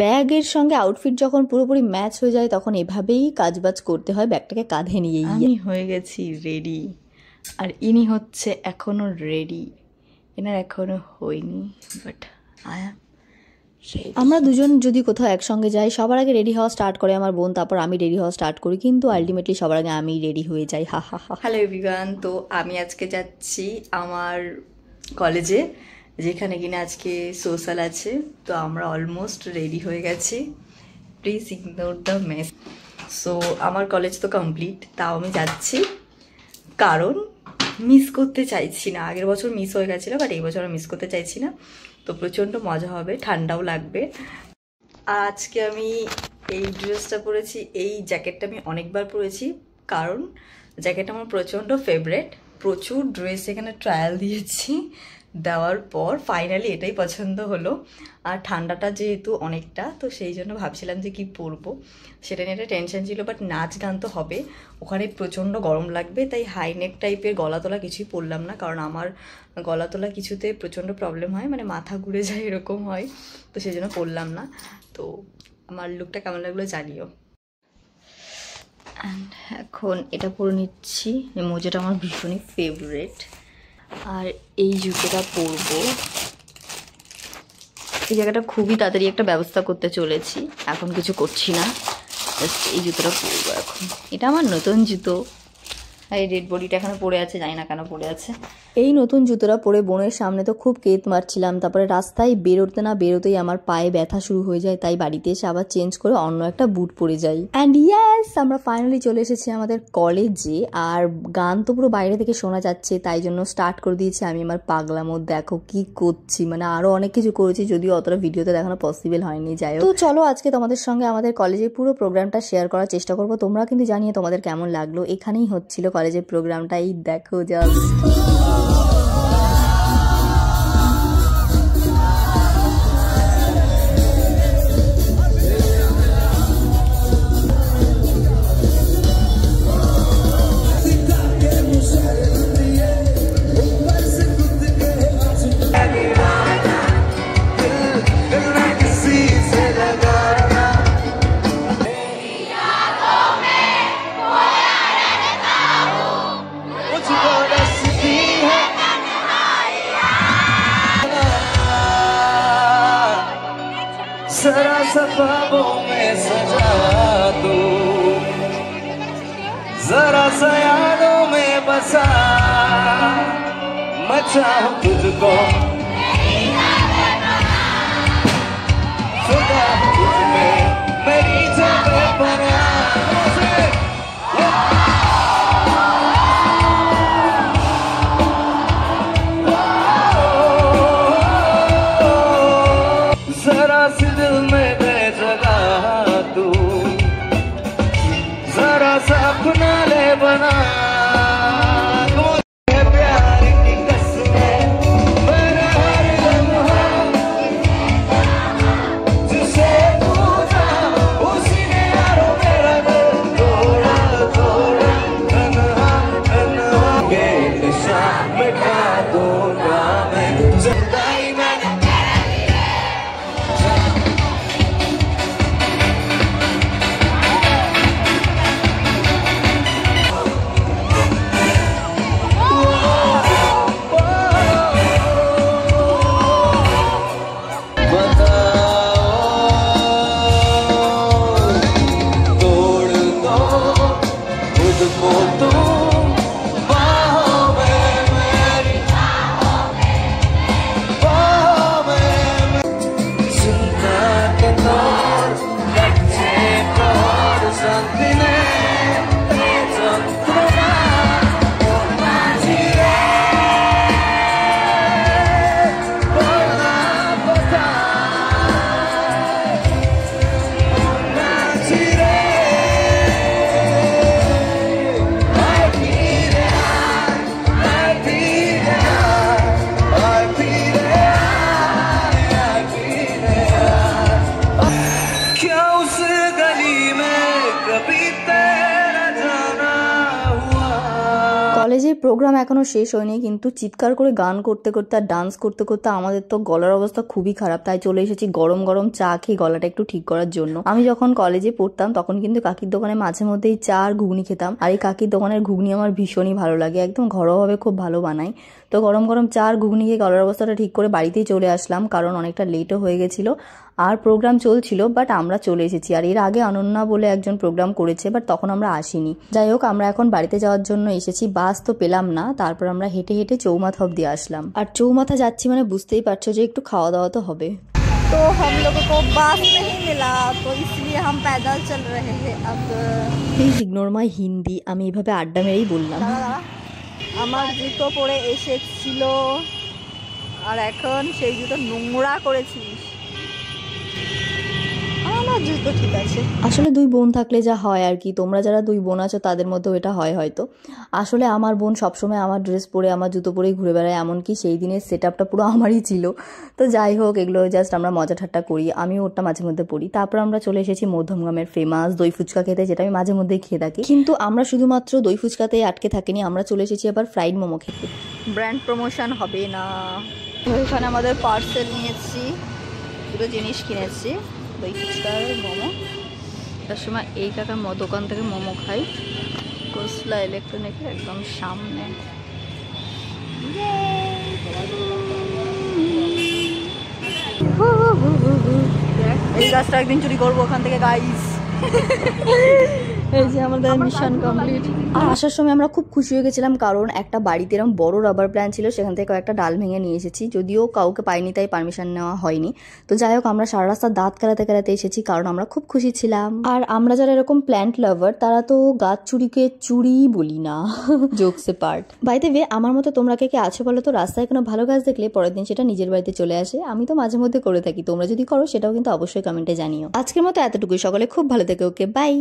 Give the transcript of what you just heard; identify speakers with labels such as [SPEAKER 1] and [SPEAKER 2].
[SPEAKER 1] ব্যাগের সঙ্গে আউটফিট যখন পুরোপুরি ম্যাচ হয়ে যায় তখন এভাবেই কাজবাজ করতে হয়, ব্যাগটাকে কাঁধে নিয়েই। আমি হয়ে গেছি রেডি, আর ইনি হচ্ছে এখনও রেডি, এনার এখনও হয়নি, বাট আই অ্যাম রেডি। আমরা দুজন যদি কোথাও একসঙ্গে যাই সবার আগে রেডি হওয়া স্টার্ট করে আমার বোন, তারপর আমি রেডি হওয়া স্টার্ট করি, কিন্তু আলটিমেটলি সবার আগে আমি রেডি হয়ে যাই। হা হা হা। হ্যালো এভরিওয়ান, তো আমি আজকে যাচ্ছি আমার কলেজে, যেখানে কিনা আজকে সোশ্যাল আছে। তো আমরা অলমোস্ট রেডি হয়ে গেছি, please ignore the mess. So আমার কলেজ তো কমপ্লিট, তাও আমি যাচ্ছি কারণ মিস করতে চাইছি না। আগের বছর মিস হয়ে গেছিলো, বাট এই বছর মিস করতে চাইছি না। তো প্রচণ্ড মজা হবে, ঠান্ডাও লাগবে। আজকে আমি এই ড্রেসটা পরেছি, এই জ্যাকেটটা আমি অনেকবার পরেছি কারণ জ্যাকেটটা আমার প্রচণ্ড ফেভারেট। প্রচুর ড্রেস এখানে ট্রায়াল দিয়েছি, দেওয়ার পর ফাইনালি এটাই পছন্দ হলো। আর ঠান্ডাটা যেহেতু অনেকটা, তো সেই জন্য ভাবছিলাম যে কি পরবো, সেটা নিয়ে একটা টেনশন ছিল। বাট নাচ গান তো হবে, ওখানে প্রচণ্ড গরম লাগবে, তাই হাই নেক টাইপের গলা তোলা কিছুই পরলাম না, কারণ আমার গলা তোলা কিছুতে প্রচণ্ড প্রবলেম হয়, মানে মাথা ঘুরে যায় এরকম হয়, তো সেই জন্য পরলাম না। তো আমার লুকটা কেমন লাগলো জানিও। অ্যান্ড এখন এটা পরে নিচ্ছি, এই মোজাটা আমার ভীষণই ফেভারেট, আর এই জুতোটা পরবো। এই জায়গাটা খুবই তাড়াতাড়ি একটা ব্যবস্থা করতে চলেছি, এখন কিছু করছি না, জাস্ট এই জুতোটা পরবো এখন। এটা আমার নতুন জুতো, এই রেড বডিটা এখানে পড়ে আছে, জানি না কেন পড়ে আছে। এই নতুন জুতোটা পরে বোনের সামনে তো খুব কেত মারছিলাম, তারপরে রাস্তায় বেরোতে না বেরোতেই আমার পায়ে ব্যথা শুরু হয়ে যায়, তাই বাড়িতে এসে আবার চেঞ্জ করে অন্য একটা বুট পরে যাই। অ্যান্ড ইয়েস, আমরা ফাইনালি চলে এসেছি আমাদের কলেজে। আর গান তো পুরো বাইরে থেকে শোনা যাচ্ছে, তাই জন্য স্টার্ট করে দিয়েছি আমি আমার পাগলামো। দেখো কি করছি, মানে আরো অনেক কিছু করেছি, যদিও অতটা ভিডিওতে দেখানো পসিবল হয়নি। যাই হোক, তো চলো আজকে তোমাদের সঙ্গে আমাদের কলেজের পুরো প্রোগ্রামটা শেয়ার করার চেষ্টা করবো। তোমরা কিন্তু জানিয়ে তোমাদের কেমন লাগলো। এখানেই হচ্ছিল কলেজের প্রোগ্রামটাই, দেখো জাস্ট।
[SPEAKER 2] जरा सा ख्वाबों में सजा दो, जरा सा यादों में बसा, मैं चाहूं तुझको खुदा तुझमें मेरी जगह बना। जरा सी दिल में दे जगा तू, जरा सा अपना ले बना, प्यार की कसमें मेरा हर लम्हा, जिसे पूछा उसी ने यारों मेरा दिल तोड़ा तोड़ा, तन्हा तन्हा के नशा मिटा दूंगा मैं, जुदाई में
[SPEAKER 1] প্রোগ্রাম এখনো শেষ হয়নি, কিন্তু চিৎকার করে গান করতে করতে আর ডান্স করতে করতে আমাদের তো গলার অবস্থা খুবই খারাপ। তাই চলে এসেছি গরম গরম চা খেয়ে গলাটা একটু ঠিক করার জন্য। আমি যখন কলেজে পড়তাম তখন কিন্তু কাকির দোকানে মাঝে মধ্যেই চা আর ঘুগনি খেতাম, আর এই কাকির দোকানের ঘুগনি আমার ভীষণই ভালো লাগে, একদম ঘরোয়াভাবে খুব ভালো বানায়। তো গরম গরম চা আর ঘুগনি খেয়ে গলার অবস্থাটা ঠিক করে বাড়িতেই চলে আসলাম, কারণ অনেকটা লেটও হয়ে গেছিল আর প্রোগ্রাম চলছিল, বাট আমরা চলে এসেছি। আর এর আগে অনন্যা বলে একজন প্রোগ্রাম করেছে, বাট তখন আমরা আসিনি। যাই হোক, আমরা এখন বাড়িতে যাওয়ার জন্য এসেছি, বাস তো পেলাম না, তারপর আমরা হেঁটে হেঁটে চৌমাথা অব্দি আসলাম। আর চৌমাথা যাচ্ছি মানে বুঝতেই পারছো যে একটু খাওয়া দাওয়া তো হবে।
[SPEAKER 3] तो हम लोगों को बस नहीं मिला, तो इसलिए हम पैदल चल रहे हैं अब।
[SPEAKER 1] প্লিজ ইগনোর মাই হিন্দি, আমি এইভাবে আড্ডা মেরেই বললাম।
[SPEAKER 3] আমার জুতো পরে এসেছিল আর এখন সেই জুতো নোংরা করেছিস। আমার জুতো ঠিক আছে।
[SPEAKER 1] আসলে দুই বোন থাকলে যা হয় আর কি, তোমরা যারা দুই বোন আছো তাদের মধ্যেও এটা হয় হয়তো। আসলে আমার বোন সবসময় আমার ড্রেস পরে আমার জুতো পরেই ঘুরে বেড়ায়, এমনকি সেই দিনের সেট আপটা পুরো আমারই ছিল। তো যাই হোক, এগুলো জাস্ট আমরা মজা ঠাট্টা করি, আমিও ওটা মাঝে মধ্যে পড়ি। তারপর আমরা চলে এসেছি মধ্যমগ্রামের ফেমাস দই ফুচকা খেতে, যেটা আমি মাঝে মধ্যেই খেয়ে থাকি। কিন্তু আমরা শুধুমাত্র দই ফুচকাতেই আটকে থাকিনি, আমরা চলে এসেছি আবার ফ্রাইড মোমো খেতে।
[SPEAKER 3] ব্র্যান্ড প্রমোশন হবে না। এখানে আমাদের পার্সেল নিয়েছি, দুটো জিনিস কিনেছি, দই ফুচকা আর মোমো। তার সময় এই কাকার দোকান থেকে মোমো খাই, কোসলা ইলেকট্রনিকের একদম সামনে। এই গাছটা একদিন চুরি করবো ওখান থেকে গাইস।
[SPEAKER 1] এই যে আমাদের মিশন কমপ্লিট। আর আসার সময় আমরা খুব খুশি হয়ে গেছিলাম, কারণ একটা বাড়িতে এরকম বড় রাবার প্ল্যান্ট ছিল, সেখান থেকে কয়েকটা ডাল ভেঙে নিয়ে এসেছি, যদিও কাউকে পাইনি তাই পারমিশন নেওয়া হয়নি। তো যাই হোক, আমরা সারা রাস্তা দাঁত কালাতে কালাতে এসেছি, কারণ আমরা খুব খুশি ছিলাম। আর আমরা যারা এরকম প্ল্যান্ট লাভার তারা তো গাছ চুরিকে চুরিই বলি না, জোকসে পার্ট। বাই দ্য ওয়ে, আমার মতো তোমরা কে কে আছো বলো তো, রাস্তায় কোনো ভালো গাছ দেখলে পরের দিন সেটা নিজের বাড়িতে চলে আসে? আমি তো মাঝে মধ্যে করে থাকি, তোমরা যদি করো সেটাও কিন্তু অবশ্যই কমেন্টে জানিও। আজকের মতো এতটুকুই, সকলে খুব ভালো থেকো, ওকে বাই।